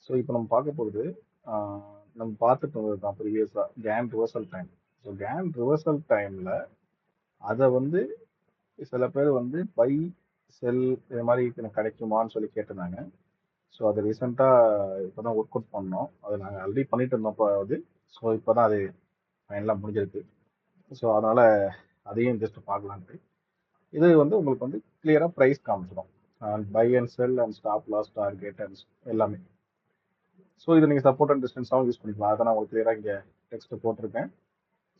So இப்போ நம்ம பார்க்க போகிறது நம்ம பார்த்துட்டு தான் ப்ரீவியஸாக can reversal time. So can reversal டைமில் அதை வந்து சில பேர் வந்து பை செல் இது மாதிரி எனக்கு கிடைக்குமான்னு சொல்லி கேட்டிருந்தாங்க. ஸோ அது ரீசெண்டாக இப்போ தான் ஒர்க் அவுட் பண்ணோம். அதை நாங்கள் ஆல்ரெடி பண்ணிட்டு இருந்தோம் அது. ஸோ இப்போ தான் அது ஃபைனலாக முடிஞ்சிருக்கு. ஸோ அதனால் அதையும் ஜஸ்ட் பார்க்கலான்ட்டு இது வந்து உங்களுக்கு வந்து கிளியராக ப்ரைஸ் காமிச்சிடும். Buy and sell and stop loss target and எல்லாமே. ஸோ இதை நீங்கள் சப்போர்ட் அண்ட் டிஸ்டன்ஸாகவும் யூஸ் பண்ணிக்கலாம். அதை நான் உங்களுக்கு கிளியராக இங்கே டெக்ஸ்ட் போட்டிருக்கேன்.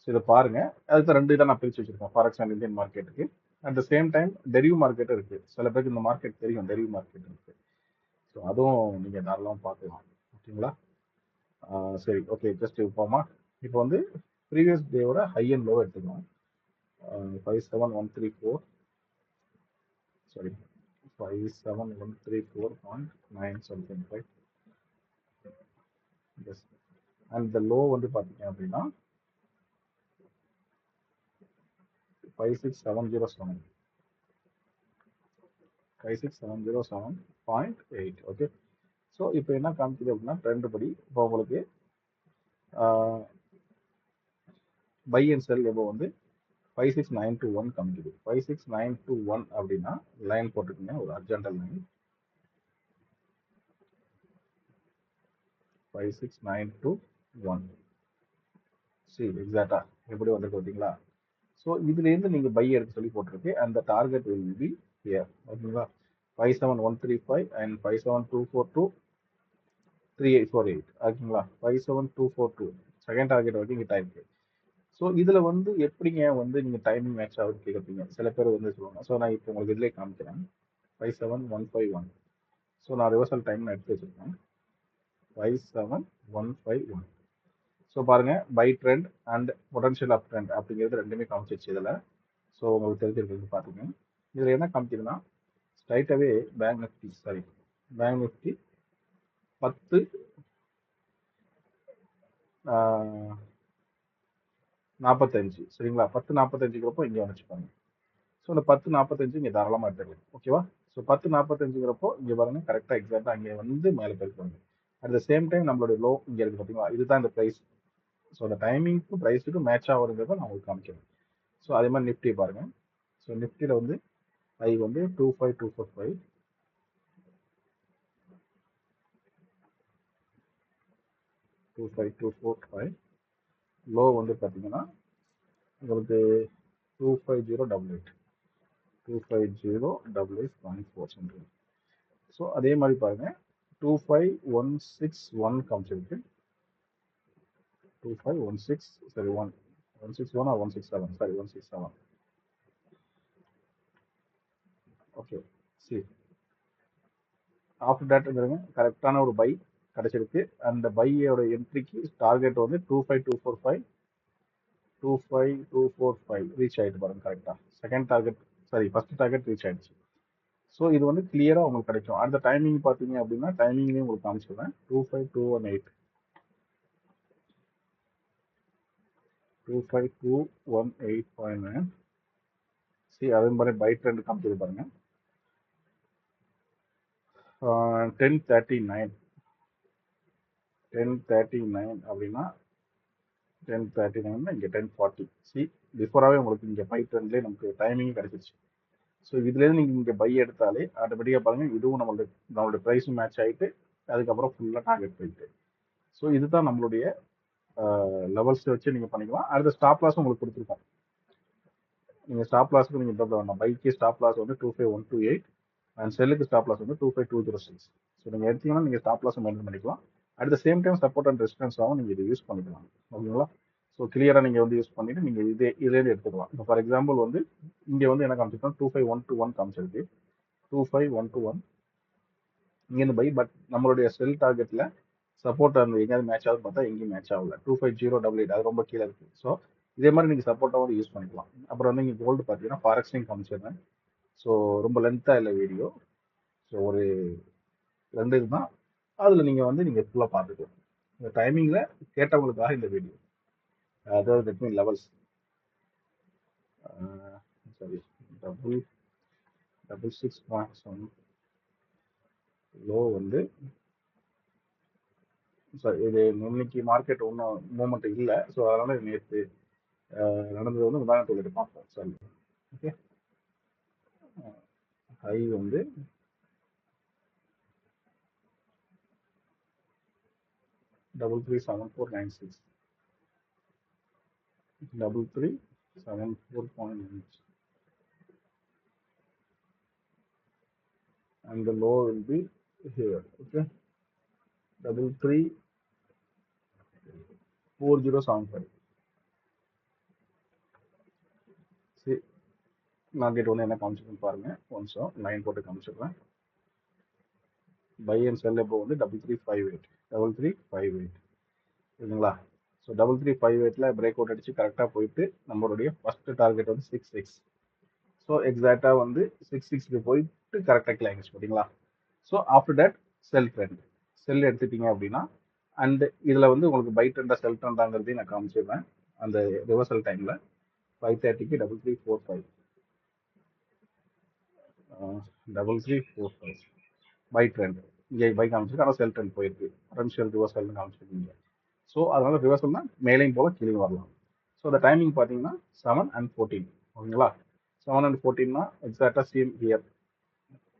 ஸோ இதை பாருங்க. அதுக்கு ரெண்டு இதை நான் பிரித்து வச்சிருக்கேன், ஃபாரெக்ஸ் அண்ட் இந்தியன் மார்க்கெட்டுக்கு. At the same time Deriv மார்க்கெட்டும் இருக்கு. சில பேருக்கு இந்த மார்க்கெட் தெரியும், டெரிவ் மார்க்கெட் இருக்கு. ஸோ அதுவும் நீங்கள் தாராளமாக பார்க்கலாம். ஓகேங்களா? சரி, ஓகே. ஜஸ்ட் போமா. இப்போ வந்து ப்ரீவியஸ் டேவோட ஹை அண்ட் லோ எடுத்துக்கணும். 57134 sorry 57134.9 something, right? Yes. And the low வந்து பார்த்தீங்க அப்படின்னா 56707 56707.8. ஓகே. ஸோ இப்போ என்ன காமிக்குது அப்படின்னா ட்ரெண்ட் படி இப்போ உங்களுக்கு பை அண்ட் செல் எபோ வந்து 56921 காமிக்குது. 56921 அப்படின்னா லைன் போட்டுக்கோங்க, ஒரு அர்ஜென்டல் லைன். 56921 சி எக்ஸாக்டா எப்படி வந்துருக்கு பார்த்தீங்களா? ஸோ இதுலேருந்து நீங்கள் பை எடுக்க சொல்லி போட்டிருக்கு. அந்த டார்கெட் வில் பி ஹியர். ஓகேங்களா? 57135 அண்ட் 57242 3848. ஓகேங்களா? 57242 செகண்ட் டார்கெட் வரைக்கும் கிட்ட இருக்கு. ஸோ இதில் வந்து எப்படிங்க வந்து நீங்கள் டைமிங் மேட்ச் ஆகுது கேட்குறீங்க சில பேர் வந்து சொல்லுவாங்க. ஸோ நான் இப்போ உங்களுக்கு இதிலே காமிக்கிறேன். 57151. ஸோ நான் ரிவர்சல் டைம் எடுத்து வச்சுருக்கேன். 57151. ஸோ பாருங்க, buy trend and potential up trend அப்படிங்கிறது ரெண்டுமே காமிச்சிருச்சு இதில். ஸோ உங்களுக்கு தெரிஞ்சிருக்கு பார்த்தீங்க. இதில் என்ன காமிக்குதுன்னா ஸ்ட்ரைட்டாகவே பேங்க் நிஃப்டி 10 45. சரிங்களா? 10:45ங்கிறப்போ இங்கே வந்துச்சுப்பாங்க. ஸோ இந்த 10:45 இங்கே தாராளமாக எடுத்துக்கலாம். ஓகேவா? ஸோ 10:45ங்கிறப்போ இங்கே பாருங்க, கரெக்டாக எக்ஸாக்டாக அங்கே வந்து மேலே போயிருக்காங்க. அட் த சேம் டைம் நம்மளுடைய லோ இங்கே இருக்குது பார்த்தீங்களா? இதுதான் இந்த ப்ரைஸ். ஸோ அந்த டைமிங்க்கும் ப்ரைஸுக்கும் மேட்ச் ஆகுறத நான் உங்களுக்கு காமிக்கிறேன். ஸோ அதே மாதிரி நிஃப்டி பாருங்க. ஸோ நிஃப்டியில் வந்து ஐ வந்து 25245, 25245. லோ வந்து பார்த்தீங்கன்னா உங்களுக்கு 25088, 25088.4. ஸோ அதே மாதிரி பாருங்க, 25161 காமிச்சிருக்கு. 2516 சரி 161 or 167, sorry 167. Okay. See after தட்ங்கிறங்க கரெக்டான ஒரு பை கிடைச்சிருக்கு. அந்த பையோட என்ட்ரிக்கு டார்கெட் வந்து 25245, 25245 ரீச் ஆகிட்டு பாருங்க கரெக்டாக. Second target sorry first target reach ஆயிடுச்சு. ஸோ இது வந்து கிளியராக உங்களுக்கு கிடைக்கும். அந்த டைமிங் பார்த்தீங்க அப்படின்னா டைமிங்லேயும் உங்களுக்கு காமிச்சிடுறேன். 25218, 25218.9. சி அதே மாதிரி பை ட்ரெண்ட் காமிச்சது பாருங்க. 1039 அப்படின்னா 1039 இங்கே 1040. சி பிஃபோராகவே உங்களுக்கு இங்கே பை ட்ரெண்ட்லேயே நமக்கு டைமிங் கிடைச்சிருச்சு. ஸோ இதுலேருந்து நீங்கள் இங்கே பை எடுத்தாலே ஆட்டோமேட்டிக்காக பாருங்கள், இதுவும் நம்மளுடைய ப்ரைஸும் மேட்ச் ஆகிட்டு அதுக்கப்புறம் ஃபுல்லாக டார்கெட் போயிட்டு. ஸோ இதுதான் நம்மளுடைய லெவல்ஸ் வச்சு நீங்கள் பண்ணிக்கலாம். அடுத்த ஸ்டாப் லாஸ் உங்களுக்கு கொடுத்துருக்கோம். நீங்கள் ஸ்டாப் லாஸுக்கு நீங்கள் டபுள் வேண்டாம். பைக்கு ஸ்டாப் லாஸ் வந்து 25128 அண்ட் செல்லுக்கு ஸ்டாப் லாஸ் வந்து 25206. ஸோ நீங்கள் எடுத்தீங்கன்னா நீங்கள் ஸ்டாப் லாஸும் மெயின்டைன் பண்ணிக்கலாம். At the same time support and ரெசிஸ்டன்ஸாகவும் நீங்கள் இதை யூஸ் பண்ணிக்கலாம். ஓகேங்களா? ஸோ கிளியராக நீங்கள் வந்து யூஸ் பண்ணிட்டு நீங்கள் இதேருந்து எடுத்துக்கலாம். இப்போ ஃபார் எக்ஸாம்பிள் வந்து இங்கே வந்து என்ன காமிச்சிருக்கோம், 25121 காமிச்சிருக்கு. 25121 இங்கேருந்து பை. பட் நம்மளுடைய செல் டார்கெட்டில் சப்போர்ட் அந்த எங்கேயாவது மேட்ச் ஆகுது பார்த்தா எங்கேயும் மேட்ச் ஆகல. 25088 அது ரொம்ப கீழே இருக்குது. ஸோ இதே மாதிரி நீங்கள் சப்போர்ட்டாக வந்து யூஸ் பண்ணிக்கலாம். அப்புறம் வந்து இங்கே கோல்டு பார்த்தீங்கன்னா ஃபாரெக்ஸையும் காமிச்சிடுறேன். ஸோ ரொம்ப லென்த்தாக இல்லை வீடியோ. ஸோ ஒரு 2 இதுதான். அதில் நீங்கள் வந்து நீங்கள் ஃபுல்லாக பார்த்துக்கலாம். இந்த டைமிங்கில் கேட்டவங்களுக்காக இந்த வீடியோ. அதாவது that mean levels. Sorry 6.7. Low வந்து இது இன்னைக்கு மார்க்கெட் ஒன்றும் மூவ்மெண்ட் இல்லை. ஸோ அதனால நேற்று நடந்தது வந்து உதாரணத்துக்கு பார்ப்போம். சரி, ஓகே. ஹை வந்து double 37496 3374.96 and the low will be here. Okay, 334075. சரி, மார்க்கெட் ஒன்று என்ன காமிச்சிருக்குன்னு பாருங்க. கொஞ்சம் லைன் போட்டு காமிச்சிடுறேன். பை அண்ட் செல் எப்போ வந்து 3358 சரிங்களா? ஸோ 3358ல பிரேக் அவுட் அடிச்சு கரெக்டாக போயிட்டு நம்மளுடைய ஃபர்ஸ்ட் டார்கெட் வந்து 66. ஸோ எக்ஸாக்டாக வந்து 66க்கு போயிட்டு கரெக்டாக கிளைம்ஸ் பார்த்தீங்களா? So after that sell trend செல் எடுத்துட்டீங்க அப்படின்னா, அண்ட் இதில் வந்து உங்களுக்கு பை ட்ரெண்டா செல் ட்ரெண்டாங்கிறதையும் நான் காமிச்சிடுறேன். அந்த ரிவர்சல் டைமில் 530க்கு 3345 பை ட்ரெண்ட் இங்கே பை காமிச்சிருக்கு. ஆனால் செல் ட்ரெண்ட் போயிருக்கு. பொட்டன்ஷியல் ரிவர்சல்னு காமிச்சிருக்கீங்க. ஸோ அதனால ரிவர்சல்னா மேலையும் போல கீழே வரலாம். ஸோ அந்த டைமிங் பார்த்தீங்கன்னா 7 and 14 ஓகேங்களா? 7 and 14னா எக்ஸாக்டாக சேம் ஹியர்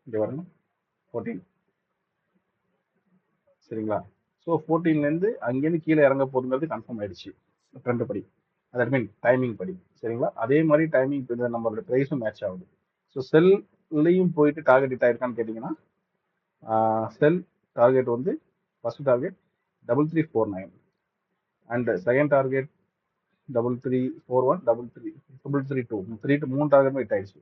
இங்கே வரணும் 14 சரிங்களா? ஸோ 14லேருந்து அங்கேருந்து கீழே இறங்க போகுதுங்கிறது கன்ஃபார்ம் ஆயிடுச்சு ட்ரெண்ட் படி, தட் மீன் டைமிங் படி சரிங்களா? அதே மாதிரி டைமிங் நம்மளோட ப்ரைஸும் மேட்ச் ஆகுது. ஸோ செல்லையும் போயிட்டு டார்கெட் ஹிட் ஆயிருக்கான்னு கேட்டிங்கன்னா, செல் டார்கெட் வந்து first target 3349 and second target 3341 332 மூணு டார்கெட் ஹிட் ஆயிடுச்சு.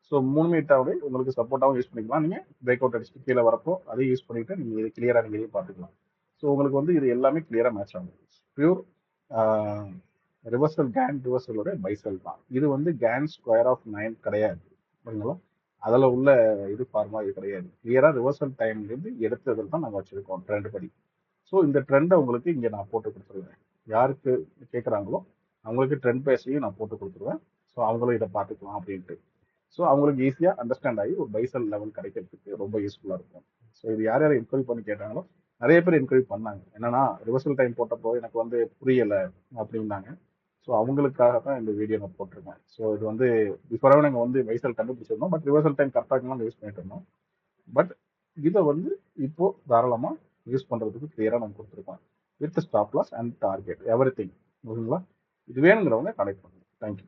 ஸோ 3 ஹிட்டாவே உங்களுக்கு சப்போர்ட்டாகவும் யூஸ் பண்ணிக்கலாம். நீங்கள் பிரேக் அவுட் அடிச்சுட்டு கீழே வரப்போ அதையும் யூஸ் பண்ணிட்டு நீங்கள் இது கிளியராக நீங்கள் இதையும் பார்த்துக்கலாம். ஸோ உங்களுக்கு வந்து இது எல்லாமே கிளியராக மேட்ச் ஆகும். பியூர் ரிவர்சல் கேன் ரிவர்சலோட பைசல் தான். இது வந்து கேன் ஸ்கொயர் ஆஃப் 9 கிடையாது ஓகேங்களா? அதில் உள்ள இது ஃபார்மா இது கிடையாது. கிளியராக ரிவர்சல் டைம்லேருந்து எடுத்ததில் தான் நாங்கள் வச்சுருக்கோம் ட்ரெண்ட் படி. ஸோ இந்த ட்ரெண்டை உங்களுக்கு இங்கே நான் போட்டு கொடுத்துருவேன். யாருக்கு கேட்குறாங்களோ அவங்களுக்கு ட்ரெண்ட் பேஸையும் நான் போட்டு கொடுத்துருவேன். ஸோ அவங்களும் இதை பார்த்துக்கலாம் அப்படின்ட்டு. ஸோ அவங்களுக்கு ஈஸியாக அண்டர்ஸ்டாண்ட் ஆகி ஒரு பைசல் லெவல் கிடைக்கிறதுக்கு ரொம்ப யூஸ்ஃபுல்லாக இருக்கும். ஸோ இது யார் யார் என்கொயரி பண்ணி கேட்டாங்களோ நிறைய பேர் என்கொயரி பண்ணாங்க. என்னன்னா ரிவர்சல் டைம் போட்டப்போ எனக்கு வந்து புரியலை அப்படின்னாங்க. ஸோ அவங்களுக்காக தான் இந்த வீடியோ நான் போட்டிருக்கேன். ஸோ இது வந்து பிஃபோராக நாங்கள் வந்து பைசல் கண்டுபிடிச்சிருந்தோம். பட் ரிவர்சல் டைம் கரெக்டாக யூஸ் பண்ணிட்டு இருந்தோம். பட் இதை வந்து இப்போ தாராளமாக யூஸ் பண்ணுறதுக்கு கிளியராக நம்ம கொடுத்துருக்கோம் with stop loss and target everything ஓகேங்களா? இது வேணுங்கிறவங்க கனெக்ட் பண்ணுங்க. தேங்க்யூ.